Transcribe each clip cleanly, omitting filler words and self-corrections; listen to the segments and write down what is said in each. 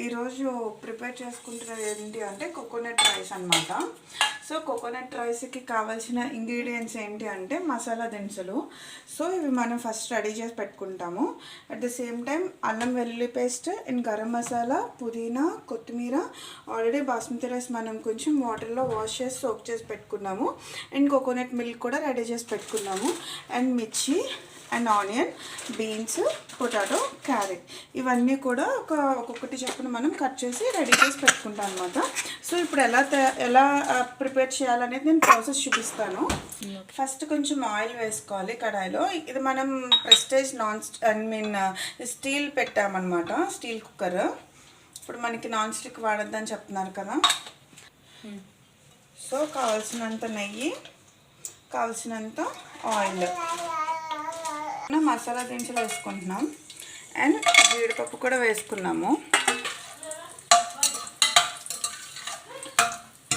ఈరోజు ప్రిపేర్ చేసుకుంటున్నది ఏంటి అంటే కోకోనట్ రైస్ అన్నమాట. సో కోకోనట్ రైస్కి కావాల్సిన ఇంగ్రీడియంట్స్ ఏంటి అంటే మసాలా దినుసులు. సో ఇవి మనం ఫస్ట్ రెడీ చేసి పెట్టుకుంటాము. అట్ ద సేమ్ టైం అల్లం వెల్లుల్లి పేస్ట్ అండ్ గరం మసాలా, పుదీనా, కొత్తిమీర, ఆల్రెడీ బాస్మతి రైస్ మనం కొంచెం వాటర్లో వాష్ చేసి సోక్ చేసి పెట్టుకున్నాము. అండ్ కోకోనట్ మిల్క్ కూడా రెడీ చేసి పెట్టుకున్నాము. అండ్ మిర్చి and onion, beans, potato, carrot ఇవన్నీ కూడా ఒక్కొక్కటి చొప్పున మనం కట్ చేసి రెడీ చేసి పెట్టుకుంటాం అనమాట. సో ఇప్పుడు ఎలా ప్రిపేర్ చేయాలనేది నేను ప్రాసెస్ చూపిస్తాను. ఫస్ట్ కొంచెం ఆయిల్ వేసుకోవాలి కడాయిలో. ఇది మనం ప్రెస్టేజ్ స్టీల్ పెట్టామన్నమాట, స్టీల్ కుక్కర్. ఇప్పుడు మనకి నాన్ స్టిక్ వాడొద్దని చెప్తున్నారు కదా. సో కావాల్సినంత నెయ్యి, కావాల్సినంత ఆయిల్, మసాలా దినుసులు వేసుకుంటున్నాం. అండ్ జీడిపప్పు కూడా వేసుకున్నాము.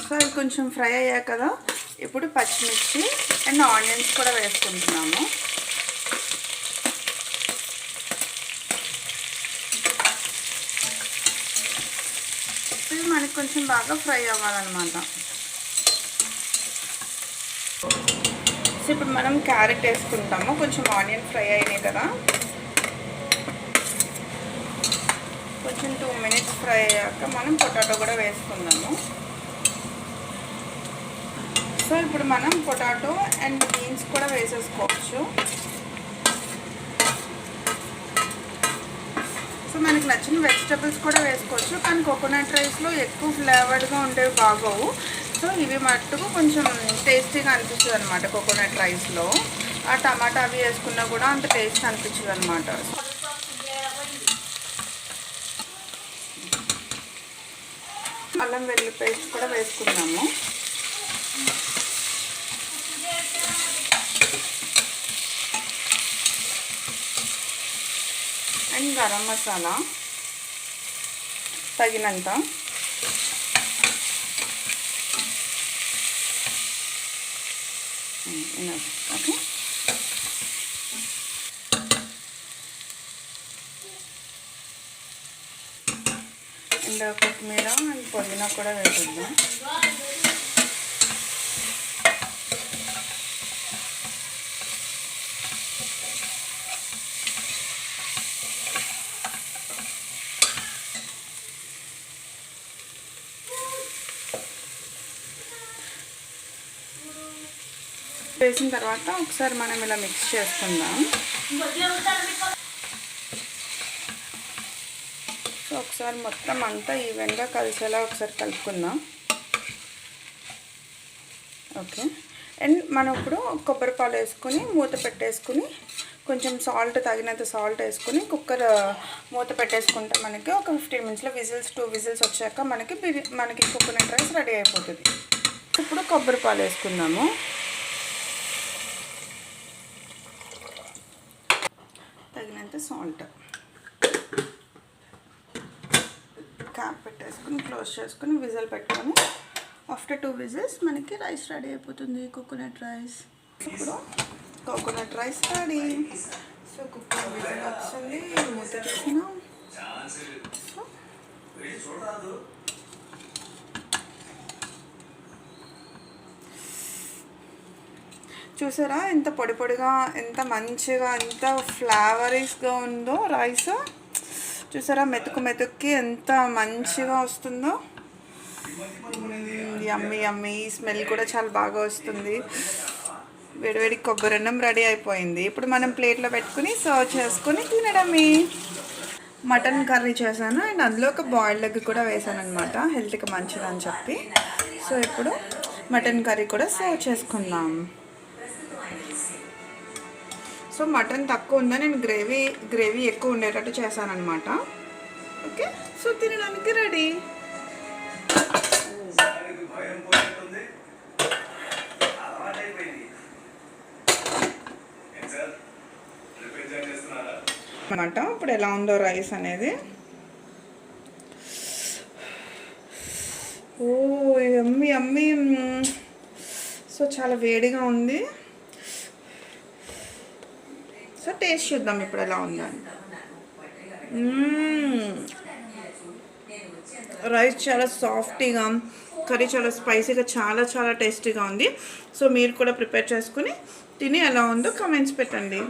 సో ఇది కొంచెం ఫ్రై అయ్యాక కదా ఇప్పుడు పచ్చిమిర్చి అండ్ ఆనియన్స్ కూడా వేసుకుంటున్నాము. ఇది మనకి కొంచెం బాగా ఫ్రై అవ్వాలన్నమాట. ఇప్పుడు మనం క్యారెట్ వేసుకుంటాము. కొంచెం ఆనియన్ ఫ్రై అయినాయి కదా, కొంచెం 2 minutes ఫ్రై అయ్యాక మనం పొటాటో కూడా వేసుకుందాము. సో ఇప్పుడు మనం పొటాటో అండ్ బీన్స్ కూడా వేసేసుకోవచ్చు. సో మనకి నచ్చిన వెజిటబుల్స్ కూడా వేసుకోవచ్చు, కానీ కోకోనట్ రైస్లో ఎక్కువ ఫ్లేవర్డ్గా ఉండేవి బాగోవు. సో ఇవి మట్టుకు కొంచెం టేస్టీగా అనిపిస్తుంది అనమాట. కోకోనట్ రైస్లో ఆ టమాటా అవి వేసుకున్నా కూడా అంత టేస్ట్ అనిపించదు అనమాట. అల్లం వెల్లుల్లి పేస్ట్ కూడా వేసుకున్నాము. అండ్ గరం మసాలా తగినంత. ఓకే, అండ్ కొత్తిమీర అండ్ పుదీనా కూడా వేసేద్దాం. వేసిన తర్వాత ఒకసారి మనం ఇలా మిక్స్ చేసుకుందాం. సో ఒకసారి మొత్తం అంతా ఈవెన్గా కలిసేలా ఒకసారి కలుపుకుందాం. ఓకే, అండ్ మనం ఇప్పుడు కొబ్బరి పాలు వేసుకొని మూత పెట్టేసుకుని కొంచెం సాల్ట్, తగినంత సాల్ట్ వేసుకుని కుక్కర్ మూత పెట్టేసుకుంటే మనకి ఒక 15 minutesలో 2 whistles వచ్చాక మనకి కోకోనట్ రైస్ రెడీ అయిపోతుంది. ఇప్పుడు కొబ్బరి పాలు వేసుకుందాము. తగినంత సాల్ట్, క్యాప్ పెట్టేసుకుని క్లోజ్ చేసుకుని విజిల్ పెట్టుకొని ఆఫ్టర్ 2 whistles మనకి రైస్ రెడీ అయిపోతుంది, కోకోనట్ రైస్. ఇప్పుడు coconut rice ready. So cooker whistle వచ్చింది, మూత చేసినాం. సో చూసారా ఎంత పొడి పొడిగా, ఎంత మంచిగా, ఎంత ఫ్లేవరీస్గా ఉందో రైస్. చూసారా మెతుక్కి ఎంత మంచిగా వస్తుందో. యమ్మీ యమ్మీ, స్మెల్ కూడా చాలా బాగా వస్తుంది. వేడివేడి కొబ్బరి అన్నం రెడీ అయిపోయింది. ఇప్పుడు మనం ప్లేట్లో పెట్టుకుని సర్వ్ చేసుకుని తినడమే. మటన్ కర్రీ చేశాను అండ్ అందులో ఒక బాయిల్డ్ ఎగ్ కూడా వేసాను అనమాట, హెల్త్కి మంచిదని చెప్పి. సో ఇప్పుడు మటన్ కర్రీ కూడా సర్వ్ చేసుకుందాం. సో మటన్ తక్కువ ఉందని నేను గ్రేవీ ఎక్కువ ఉండేటట్టు చేశాను అనమాట. ఓకే, సో తినడానికి రెడీ. అనమాట ఇప్పుడు ఎలా ఉందో రైస్ అనేది. ఓ యమ్మీ యమ్మీ. సో చాలా వేడిగా ఉంది. సో టేస్ట్ చూద్దాం ఇప్పుడు ఎలా ఉందని. రైస్ చాలా సాఫ్టీగా, కర్రీ చాలా స్పైసీగా, చాలా చాలా టేస్టీగా ఉంది. సో మీరు కూడా ప్రిపేర్ చేసుకుని తిని ఎలా ఉందో కమెంట్స్ పెట్టండి.